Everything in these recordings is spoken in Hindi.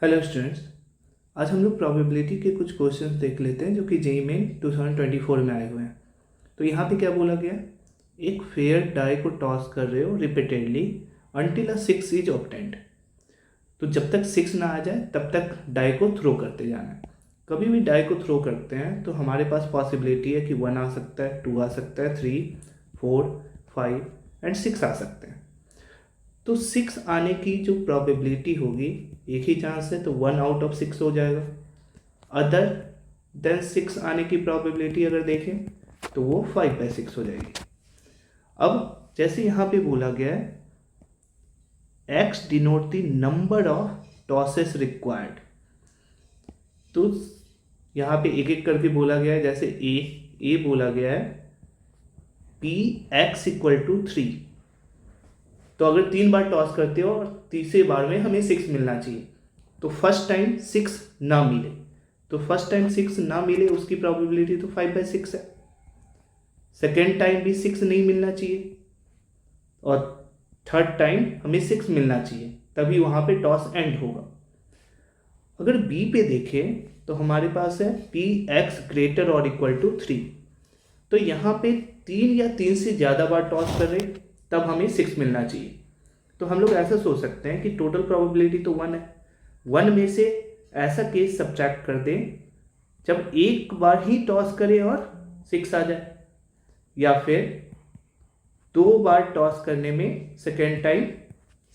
Hello students. आज हम लोग प्रोबेबिलिटी के कुछ क्वेश्चंस देख लेते हैं जो कि जेईई मेन 2024 में आए हुए हैं। तो यहाँ पे क्या बोला गया, एक फेयर डाई को टॉस कर रहे हो repeatedly until a 6 is obtained. तो जब तक 6 ना आ जाए तब तक डाई को थ्रो करते जाना है। कभी भी डाई को थ्रो करते हैं तो हमारे पास पॉसिबिलिटी है कि 1 आ सकता है, 2 आ सकता है, 3, 4, 5 एंड 6 आ सकते हैं। तो 6 आने की जो प्रोबेबिलिटी होगी, एक ही चांस है तो 1 आउट ऑफ 6 हो जाएगा। अदर देन 6 आने की प्रोबेबिलिटी अगर देखें तो वो 5/6 हो जाएगी। अब जैसे यहाँ पे बोला गया है x denote the number of tosses required, तो यहाँ पे एक एक करके बोला गया है। जैसे ए बोला गया है px = 3, तो अगर 3 बार टॉस करते हो और तीसरे बार में हमें 6 मिलना चाहिए, तो फर्स्ट टाइम 6 ना मिले, तो फर्स्ट टाइम 6 ना मिले उसकी प्रोबेबिलिटी तो 5/6 है। सेकेंड टाइम भी 6 नहीं मिलना चाहिए और थर्ड टाइम हमें 6 मिलना चाहिए, तभी वहाँ पे टॉस एंड होगा। अगर बी पे देखें तो हमारे पास है px > 3, तो यहाँ पे 3 या 3 से ज़्यादा बार टॉस कर रहे तब हमें 6 मिलना चाहिए। तो हम लोग ऐसा सोच सकते हैं कि टोटल प्रोबेबिलिटी तो 1 है, 1 में से ऐसा केस सब्ट्रैक्ट कर दें जब एक बार ही टॉस करें और 6 आ जाए, या फिर 2 बार टॉस करने में सेकेंड टाइम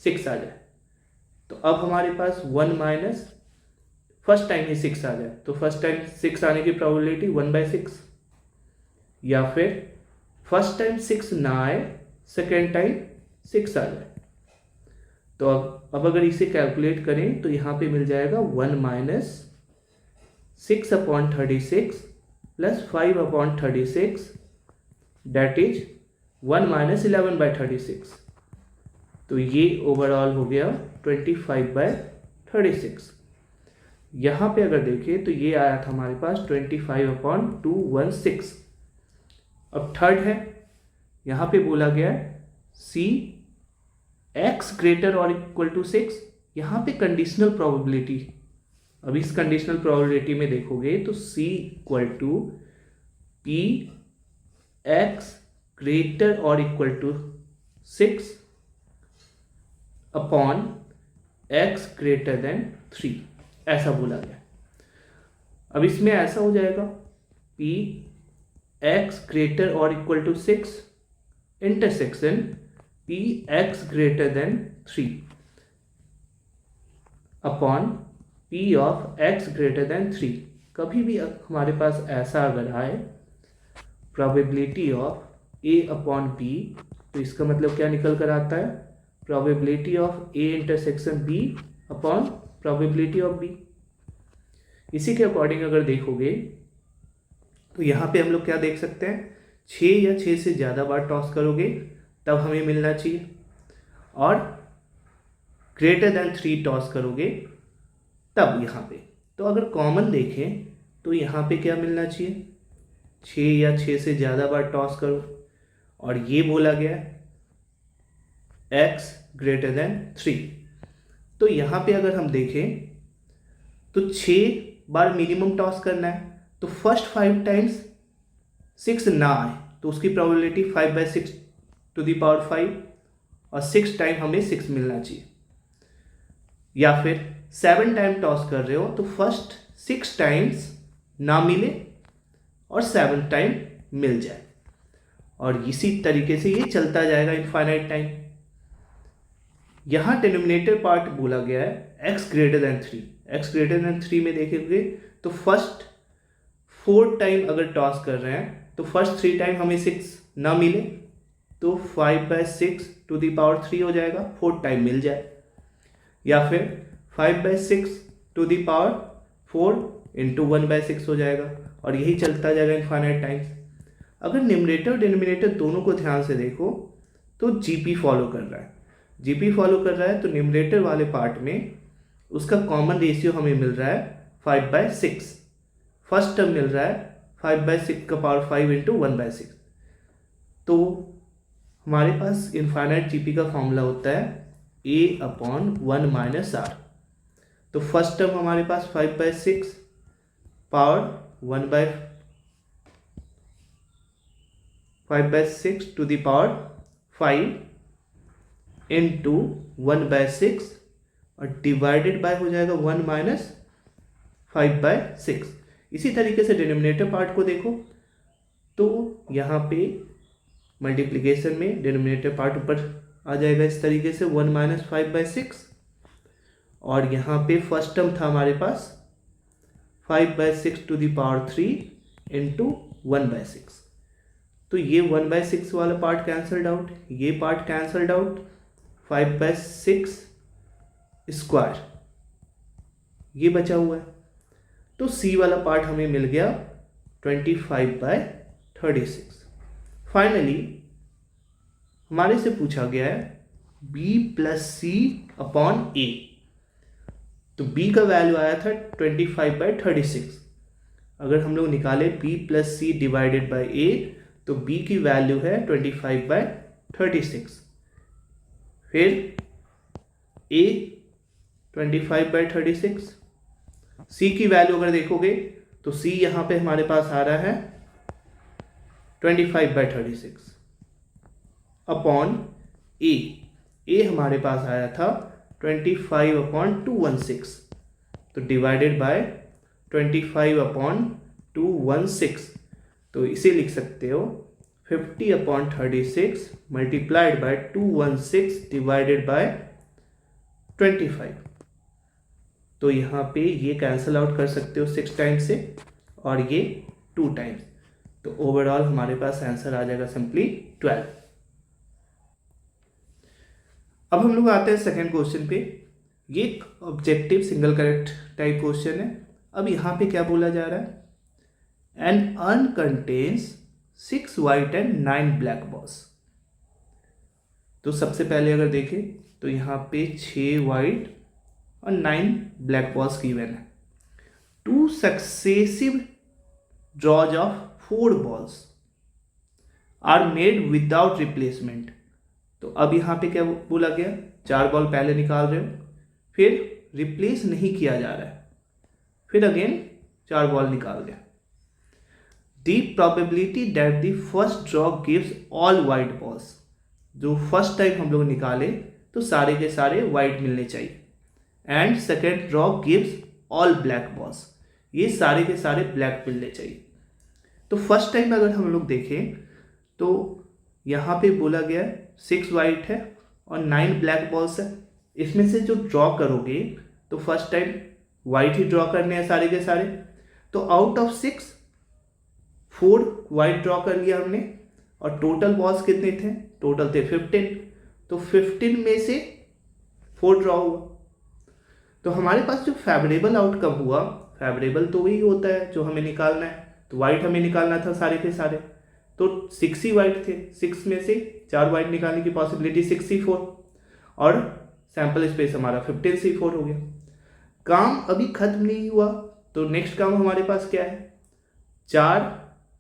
6 आ जाए। तो अब हमारे पास 1 माइनस फर्स्ट टाइम ही 6 आ जाए, तो फर्स्ट टाइम 6 आने की प्रोबेबिलिटी 1/6, या फिर फर्स्ट टाइम 6 ना आए, सेकेंड टाइम 6 आ जाए। तो अब अगर इसे कैलकुलेट करें तो यहाँ पे मिल जाएगा 1 minus 6/36 plus 5/36, that is 1 minus 11/36। तो ये ओवरऑल हो गया 25/36। यहाँ पे अगर देखें तो ये आया था हमारे पास 25/216। अब थर्ड है, यहाँ पे बोला गया सी x > 6, यहाँ पे कंडीशनल प्रोबेबिलिटी। अब इस कंडीशनल प्रोबेबिलिटी में देखोगे तो c = px > 6 अपॉन x < 3, ऐसा बोला गया। अब इसमें ऐसा हो जाएगा px > 6 intersection px < 3 upon p of x < 3। कभी भी हमारे पास ऐसा अगर आए प्रोबेबिलिटी ऑफ a/b, तो इसका मतलब क्या निकल कर आता है, probability of a intersection b upon probability of b। इसी के अकॉर्डिंग अगर देखोगे तो यहाँ पे हम लोग क्या देख सकते हैं, 6 या 6 से ज़्यादा बार टॉस करोगे तब हमें मिलना चाहिए, और <3 टॉस करोगे तब यहाँ पे। तो अगर कॉमन देखें तो यहाँ पे क्या मिलना चाहिए, 6 या 6 से ज़्यादा बार टॉस करो, और ये बोला गया x < 3। तो यहाँ पे अगर हम देखें तो 6 बार मिनिमम टॉस करना है, तो फर्स्ट 5 टाइम्स 6 ना आए तो उसकी प्रोबेबिलिटी 5/6⁵, और 6 टाइम हमें 6 मिलना चाहिए। या फिर 7 टाइम टॉस कर रहे हो तो फर्स्ट 6 टाइम्स ना मिले और 7 टाइम मिल जाए, और इसी तरीके से ये चलता जाएगा इनफाइनाइट टाइम। यहाँ डिनोमिनेटर पार्ट बोला गया है x < 3। x < 3 में देखेंगे तो फर्स्ट 4 टाइम अगर टॉस कर रहे हैं तो फर्स्ट 3 टाइम हमें 6 ना मिले तो 5/6⁵ हो जाएगा, 4 टाइम मिल जाए, या फिर 5/6⁴ इंटू 1/6 हो जाएगा, और यही चलता जाएगा इनफाइनाइट टाइम्स। अगर न्यूमरेटर और डिनोमिनेटर दोनों को ध्यान से देखो तो जीपी फॉलो कर रहा है, तो न्यूमरेटर वाले पार्ट में उसका कॉमन रेशियो हमें मिल रहा है 5/6, फर्स्ट टर्म मिल रहा है 5/6⁵ इंटू 1/6। तो हमारे पास इनफाइनाइट जीपी का फॉर्मूला होता है a/1 - r। तो फर्स्ट टर्म हमारे पास 5/6 power 5/6 to the power 5 into 1/6 और डिवाइडेड बाय हो जाएगा 1 माइनस 5/6। इसी तरीके से डिनोमिनेटर पार्ट को देखो तो यहाँ पे मल्टीप्लिकेशन में डिनोमिनेटर पार्ट ऊपर आ जाएगा इस तरीके से 1 माइनस 5/6 और यहाँ पे फर्स्ट टर्म था हमारे पास 5/6 टू द पावर 3 इंटू 1/6। तो ये 1/6 वाला पार्ट कैंसल्ड आउट, ये पार्ट कैंसल्ड आउट, 5/6 स्क्वायर ये बचा हुआ है। तो सी वाला पार्ट हमें मिल गया 25/36। फाइनली हमारे से पूछा गया है b प्लस सी अपॉन ए। तो b का वैल्यू आया था 25/36। अगर हम लोग निकाले b plus C divided by a तो b की वैल्यू है 25/36। फिर a 25/36, c की वैल्यू अगर देखोगे तो c यहाँ पे हमारे पास आ रहा है 25/36 अपॉन a हमारे पास आया था 25/216। तो डिवाइडेड बाय 25/216, तो इसे लिख सकते हो 50/36 मल्टीप्लाइड बाय 216 डिवाइडेड बाय 25। तो यहाँ पे ये कैंसिल आउट कर सकते हो 6 टाइम्स से और ये 2 टाइम्स। तो ओवरऑल हमारे पास आंसर आ जाएगा सिंपली 12। अब हम लोग आते हैं सेकंड क्वेश्चन पे। ये एक objective single correct type question है। अब यहाँ पे क्या बोला जा रहा है, an urn contains 6 white and 9 black balls. तो सबसे पहले अगर देखें तो यहाँ पे 6 वाइट और 9 ब्लैक बॉल्स गिवन है। 2 successive draws of 4 balls are made without replacement. तो अब यहाँ पे क्या बोला गया, 4 बॉल पहले निकाल रहे हो, फिर रिप्लेस नहीं किया जा रहा है, फिर अगेन 4 बॉल निकाल गया। The probability that the first draw gives all white balls. जो फर्स्ट टाइम हम लोग निकाले तो सारे के सारे वाइट मिलने चाहिए। And second draw gives all black balls, ये सारे के सारे ब्लैक मिलने चाहिए। तो फर्स्ट टाइम अगर हम लोग देखें तो यहाँ पे बोला गया 6 वाइट है और 9 ब्लैक बॉल्स है। इसमें से जो ड्रॉ करोगे तो फर्स्ट टाइम वाइट ही ड्रॉ करने हैं सारे के सारे। तो आउट ऑफ 6 4 वाइट ड्रॉ कर लिया हमने और टोटल बॉल्स कितने थे, टोटल थे 15। तो 15 में से 4 ड्रॉ हुआ। तो हमारे पास जो फेवरेबल आउटकम हुआ, फेवरेबल तो वही होता है जो हमें निकालना है। तो वाइट हमें निकालना था सारे के सारे, तो 6 ही वाइट थे। 6 में से 4 वाइट निकालने की पॉसिबिलिटी 64 और सैंपल स्पेस हमारा 15C4 हो गया। काम अभी खत्म नहीं हुआ, तो नेक्स्ट काम हमारे पास क्या है, 4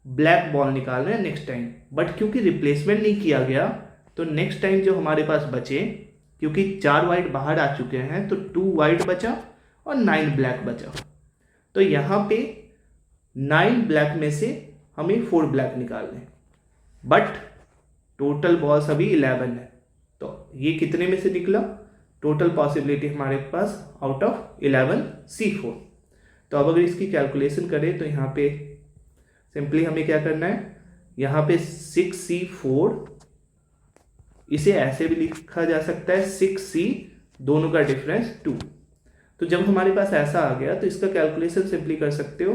ब्लैक बॉल निकालना है नेक्स्ट टाइम। बट क्योंकि रिप्लेसमेंट नहीं किया गया तो नेक्स्ट टाइम जो हमारे पास बचे, क्योंकि 4 वाइट बाहर आ चुके हैं तो 2 वाइट बचा और 9 ब्लैक बचा। तो यहाँ पे 9 ब्लैक में से हमें 4 ब्लैक निकालने, बट टोटल बॉल्स अभी 11 है। तो ये कितने में से निकला, टोटल पॉसिबिलिटी हमारे पास आउट ऑफ 11C4। तो अब अगर इसकी कैलकुलेशन करें तो यहाँ पे सिंपली हमें क्या करना है, यहाँ पे 6C4, इसे ऐसे भी लिखा जा सकता है 6C, दोनों का डिफरेंस 2। तो जब हमारे पास ऐसा आ गया तो इसका कैलकुलेशन सिंपली कर सकते हो,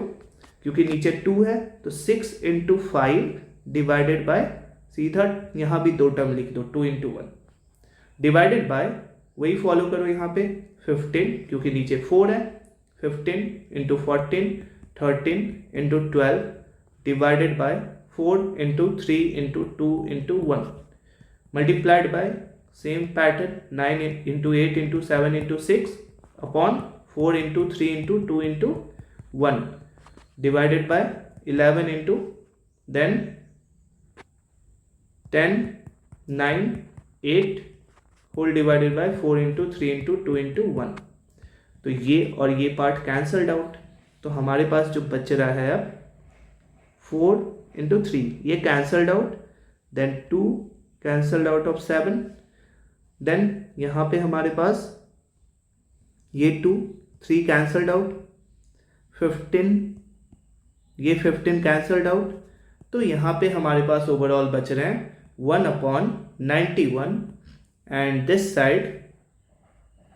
क्योंकि नीचे 2 है तो 6 × 5 डिवाइडेड बाय, सीधा यहाँ भी 2 टर्म लिख दो, 2 × 1 डिवाइडेड बाय, वही फॉलो करो यहाँ पे 15, क्योंकि नीचे 4 है, 15 × 14 13 × 12 divided by 4 × 3 × 2 × 1 multiplied by same pattern 9 × 8 × 7 × 6 upon 4 × 3 × 2 × 1 divided by 11 into then 10 9 8 whole divided by 4 × 3 × 2 × 1। तो ये और ये पार्ट कैंसल्ड आउट, तो हमारे पास जो बच रहा है अब 4 × 3, ये cancelled out, then 2 cancelled out of 7, then यहाँ पे हमारे पास ये 2, 3 कैंसल्ड आउट, 15, ये 15 कैंसल्ड आउट, तो यहाँ पे हमारे पास ओवरऑल बच रहे हैं 1/91, एंड दिस साइड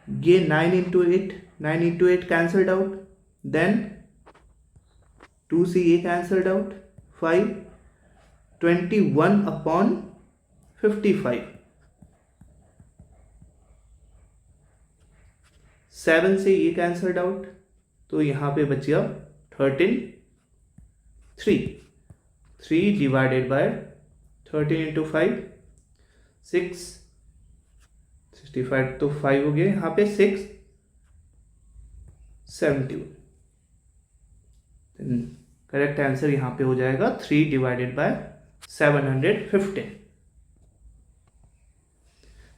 ये 9 × 8 कैंसल्ड आउट, देन 2 से ये कैंसल्ड आउट, 5, 21/55, 7 से ये कैंसल्ड आउट, तो यहाँ पे बच गया 13, 3 डिवाइडेड बाय 13 × 5, 6, 65, तो 5 हो गया यहाँ पे, 6, 71, करेक्ट आंसर यहाँ पे हो जाएगा 3 डिवाइडेड बाय 715।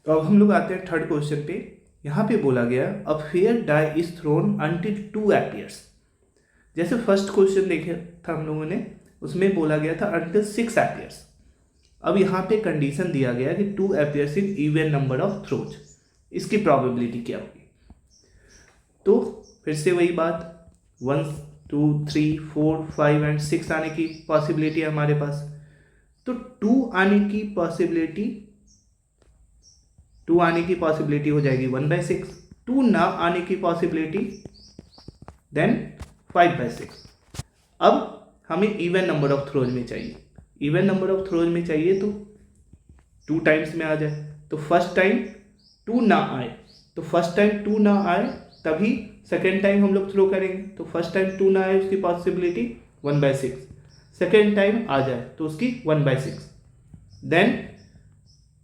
तो अब हम लोग आते हैं थर्ड क्वेश्चन पे। यहाँ पे बोला गया a fair die is thrown until 2 appears। जैसे फर्स्ट क्वेश्चन देखे था हम लोगों ने, उसमें बोला गया था अंटिल 6 appears। अब यहाँ पे कंडीशन दिया गया कि 2 appears in even number of throws, इसकी प्रोबेबिलिटी क्या होगी। तो फिर से वही बात, 1, 2, 3, 4, 5 एंड 6 आने की पॉसिबिलिटी है हमारे पास। तो 2 आने की पॉसिबिलिटी हो जाएगी 1/6, 2 ना आने की पॉसिबिलिटी देन 5/6। अब हमें इवन नंबर ऑफ थ्रोज में चाहिए, इवन नंबर ऑफ थ्रोज में चाहिए तो 2 टाइम्स में आ जाए। तो फर्स्ट टाइम 2 ना आए, तो फर्स्ट टाइम 2 ना आए तभी सेकेंड टाइम हम लोग थ्रो करेंगे। तो फर्स्ट टाइम 2 ना आए उसकी पॉसिबिलिटी 1/6, सेकेंड टाइम आ जाए तो उसकी 1/6, देन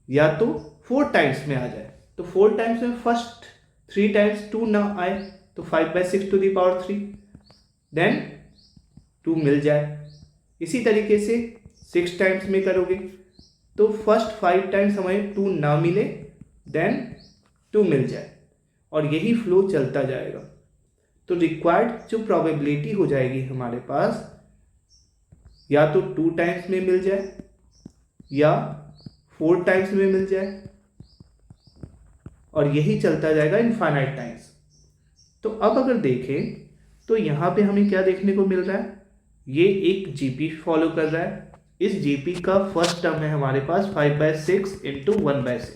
या तो 4 टाइम्स में आ जाए, तो 4 टाइम्स में फर्स्ट 3 टाइम्स 2 ना आए तो 5/6⁻3, देन 2 मिल जाए। इसी तरीके से 6 टाइम्स में करोगे तो फर्स्ट 5 टाइम्स हमें 2 ना मिले, देन 2 मिल जाए, और यही फ्लो चलता जाएगा। तो रिक्वायर्ड जो प्रोबेबिलिटी हो जाएगी हमारे पास, या तो 2 टाइम्स में मिल जाए या 4 टाइम्स में मिल जाए, और यही चलता जाएगा इनफाइनाइट टाइम्स। तो अब अगर देखें तो यहाँ पे हमें क्या देखने को मिल रहा है, ये एक जीपी फॉलो कर रहा है। इस जीपी का फर्स्ट टर्म है हमारे पास 5/6 × 1/6,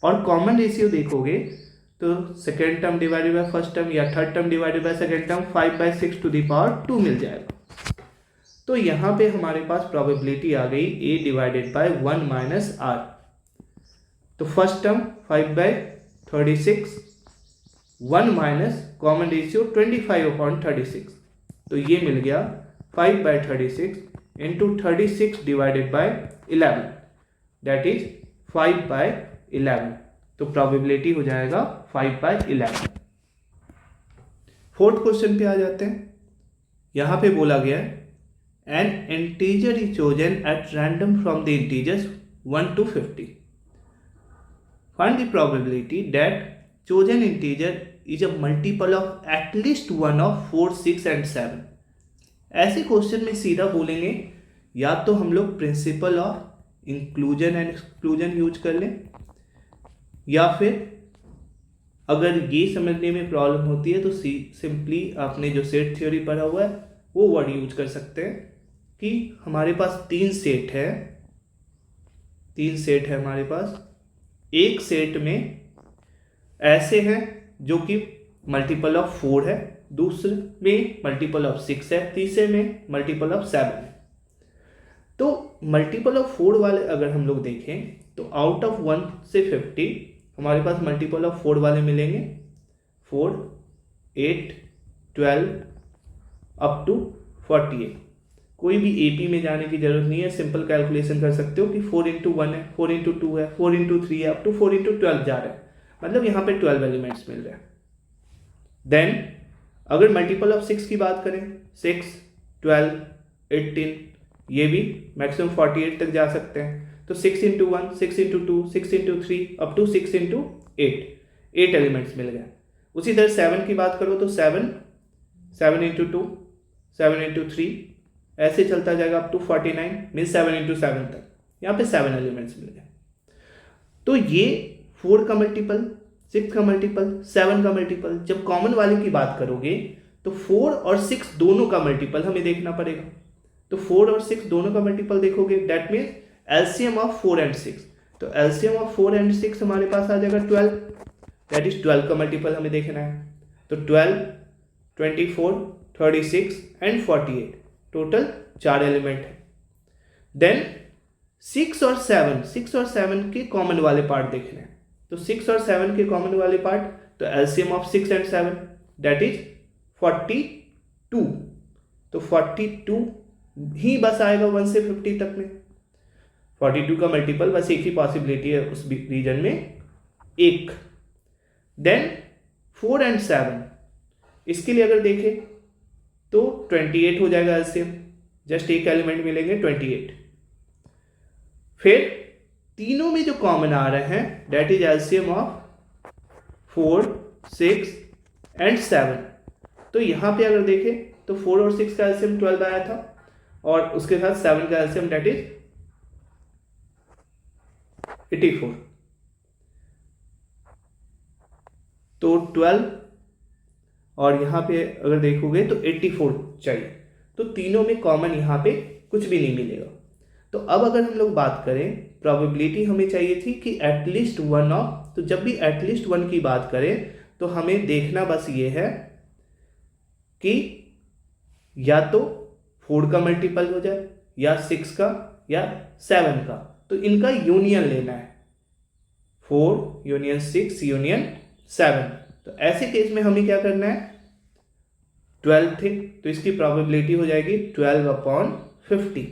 और कॉमन रेशियो देखोगे तो second term divided by first term या third term divided by second term 5/6⁻2 मिल जाएगा। तो यहाँ पे हमारे पास प्रोबेबिलिटी आ गई a डिवाइडेड बाय 1 - r। तो first term 5/36, 1 minus common ratio 25/36, तो ये मिल गया 5/36 × 36 डिवाइडेड बाय 11, दैट इज 5/11। तो प्रोबेबिलिटी हो जाएगा 5/11। फोर्थ क्वेश्चन पे आ जाते हैं। यहाँ पे बोला गया N integer is chosen at random from the integers 1 to 50। Find the probability that chosen integer is a multiple of at least 1 of 4, 6 and 7। ऐसे क्वेश्चन में सीधा बोलेंगे या तो हम लोग principle of inclusion and exclusion use कर लें, या फिर अगर ये समझने में प्रॉब्लम होती है तो सिंपली आपने जो सेट थ्योरी पढ़ा हुआ है वो वर्ड यूज कर सकते हैं कि हमारे पास 3 सेट है हमारे पास। एक सेट में ऐसे हैं जो कि मल्टीपल ऑफ 4 है, दूसरे में मल्टीपल ऑफ 6 है, तीसरे में मल्टीपल ऑफ 7 है। तो मल्टीपल ऑफ 4 वाले अगर हम लोग देखें तो आउट ऑफ 1 से 50 हमारे पास मल्टीपल ऑफ 4 वाले मिलेंगे 4, 8, 12 अप टू 48। कोई भी एपी में जाने की जरूरत नहीं है, सिंपल कैलकुलेशन कर सकते हो कि 4 × 1 है, 4 × 2 है, 4 × 3 है, अप टू 4 × 12 जा रहा है, मतलब यहाँ पे 12 एलिमेंट्स मिल रहे हैं। देन अगर मल्टीपल ऑफ 6 की बात करें, 6, 12, 18, ये भी मैक्सिमम 48 तक जा सकते हैं। तो 6 × 1, 6 × 2, 6 × 3 अप टू 6 × 8 एलिमेंट्स मिल गए। उसी तरह 7 की बात करो तो 7 इंटू 2, 7 इंटू 3, ऐसे चलता जाएगा अप टू 49, मीन्स 7 इंटू 7 तक। यहाँ पे 7 एलिमेंट्स मिल गए। तो ये 4 का मल्टीपल, 6 का मल्टीपल, 7 का मल्टीपल। जब कॉमन वाले की बात करोगे तो 4 और 6 दोनों का मल्टीपल हमें देखना पड़ेगा। तो 4 और 6 दोनों का मल्टीपल देखोगे, that means LCM of 4 and 6। तो एलसीएम ऑफ 4 एंड 6 हमारे पास आ जाएगा 12, दैट इज 12 का मल्टीपल हमें देखना है। तो 12, 24, 36 एंड 48, टोटल 4 एलिमेंट है। देन 6 और 7 के कॉमन वाले पार्ट देखने हैं। तो 6 और 7 के कॉमन वाले पार्ट, तो LCM of 6 and 7 that is 42। तो 42 ही बस आएगा 1 से 50 तक में। 42 का मल्टीपल बस एक ही पॉसिबिलिटी है उस रीजन में, एक। देन 4 एंड 7, इसके लिए अगर देखें तो 28 हो जाएगा एलसीएम, जस्ट एक एलिमेंट मिलेंगे 28। फिर तीनों में जो कॉमन आ रहे हैं that is LCM of 4, 6 and 7। तो यहां पे अगर देखें तो 4 और 6 का एलसीएम 12 आया था, और उसके साथ 7 का एलसीएम दैट इज 84। तो 12 और यहां पे अगर देखोगे तो 84 चाहिए। तो तीनों में कॉमन यहां पे कुछ भी नहीं मिलेगा। तो अब अगर हम लोग बात करें, प्रोबेबिलिटी हमें चाहिए थी कि एटलीस्ट 1 ऑफ, तो जब भी एटलीस्ट 1 की बात करें तो हमें देखना बस ये है कि या तो 4 का मल्टीपल हो जाए, या 6 का, या 7 का। तो इनका यूनियन लेना है, 4 यूनियन 6 यूनियन 7। तो ऐसे केस में हमें क्या करना है, 12 थे तो इसकी प्रोबेबिलिटी हो जाएगी 12/50।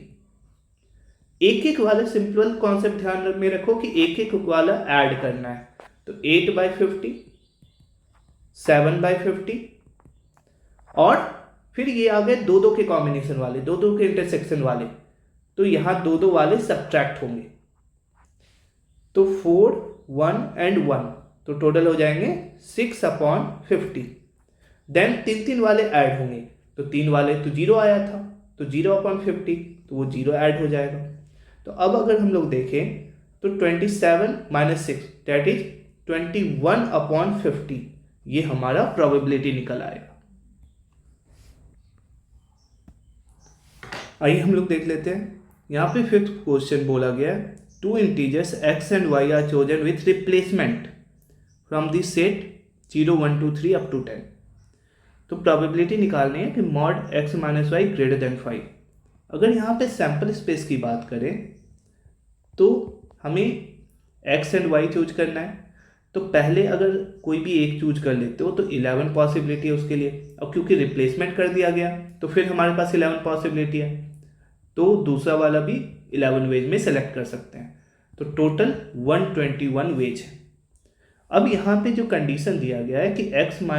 एक एक वाला सिंपल कॉन्सेप्ट ध्यान में रखो कि एक एक वाला ऐड करना है। तो 8/50, 7/50, और फिर ये आ गए 2-2 के कॉम्बिनेशन वाले, 2-2 के इंटरसेक्शन वाले। तो यहां 2-2 वाले सब्ट्रैक्ट होंगे। तो 4, 1 एंड 1, तो टोटल हो जाएंगे 6/50। देन 3-3 वाले ऐड होंगे। तो 3 वाले तो 0 आया था, तो 0/50, तो वो 0 ऐड हो जाएगा। तो अब अगर हम लोग देखें तो 27 - 6 दैट इज 21/50, ये हमारा प्रोबेबिलिटी निकल आएगा। आइए हम लोग देख लेते हैं। यहाँ पे 5th क्वेश्चन बोला गया है, 2 integers x and y are chosen with replacement from the set 0, 1, 2, 3 up to 10। तो प्रोबेबिलिटी निकालनी है कि mod x - y greater than 5। अगर यहाँ पे सैम्पल स्पेस की बात करें तो हमें x एंड y चूज करना है। तो पहले अगर कोई भी एक चूज कर लेते हो तो 11 पॉसिबिलिटी है उसके लिए। अब क्योंकि रिप्लेसमेंट कर दिया गया तो फिर हमारे पास 11 पॉसिबिलिटी है, तो दूसरा वाला भी 11 वेज में सेलेक्ट कर सकते हैं। तो टोटल 121 वेज है। अब यहाँ पे जो कंडीशन दिया गया है कि x -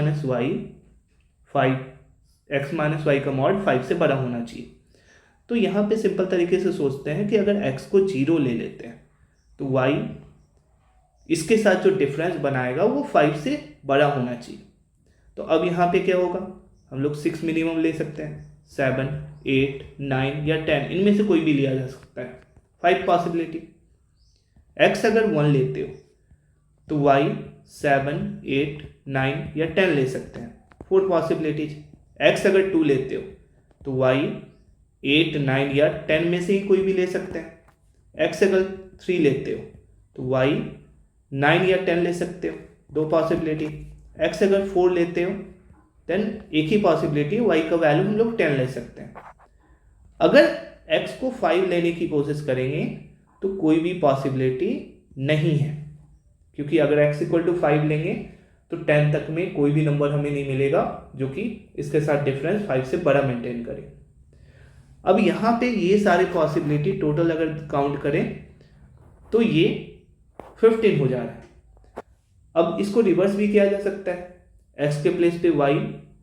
y का मॉड 5 से बड़ा होना चाहिए। तो यहाँ पे सिंपल तरीके से सोचते हैं कि अगर x को 0 ले लेते हैं तो y इसके साथ जो डिफरेंस बनाएगा वो 5 से बड़ा होना चाहिए। तो अब यहाँ पे क्या होगा, हम लोग 6 मिनिमम ले सकते हैं, 7, 8, 9 या 10, इनमें से कोई भी लिया जा सकता है। 5 पॉसिबिलिटी। x अगर 1 लेते हो तो y 7, 8, 9 या 10 ले सकते हैं, 4 पॉसिबिलिटीज। x अगर 2 लेते हो तो y 8, 9 या 10 में से ही कोई भी ले सकते हैं। x अगर 3 लेते हो तो y 9 या 10 ले सकते हो, 2 पॉसिबिलिटी। x अगर 4 लेते हो देन एक ही पॉसिबिलिटी, y का वैल्यू हम लोग 10 ले सकते हैं। अगर x को 5 लेने की कोशिश करेंगे तो कोई भी पॉसिबिलिटी नहीं है, क्योंकि अगर x = 5 लेंगे तो 10 तक में कोई भी नंबर हमें नहीं मिलेगा जो कि इसके साथ डिफरेंस 5 से बड़ा मेंटेन करे। अब यहाँ पे ये सारे पॉसिबिलिटी टोटल अगर काउंट करें तो ये 15 हो जा रहा है। अब इसको रिवर्स भी किया जा सकता है, x के प्लेस पे y,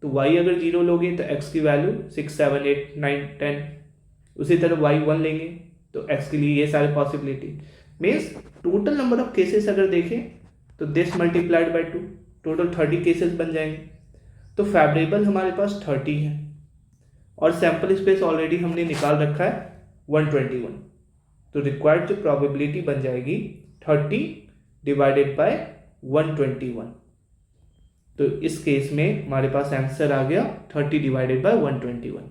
तो y अगर 0 लोगे तो x की वैल्यू 6, 7, 8, 9, 10। उसी तरह y 1 लेंगे तो x के लिए ये सारे possibility. Means total number of cases अगर देखें तो this multiplied by 2, total 30 cases बन जाएंगे। तो फेवरेबल हमारे पास 30 है और सैंपल स्पेस ऑलरेडी हमने निकाल रखा है 121। तो रिक्वायर्ड जो प्रोबेबिलिटी बन जाएगी 30 डिवाइडेड बाय 121। तो इस केस में हमारे पास आंसर आ गया 30 डिवाइडेड बाय 121।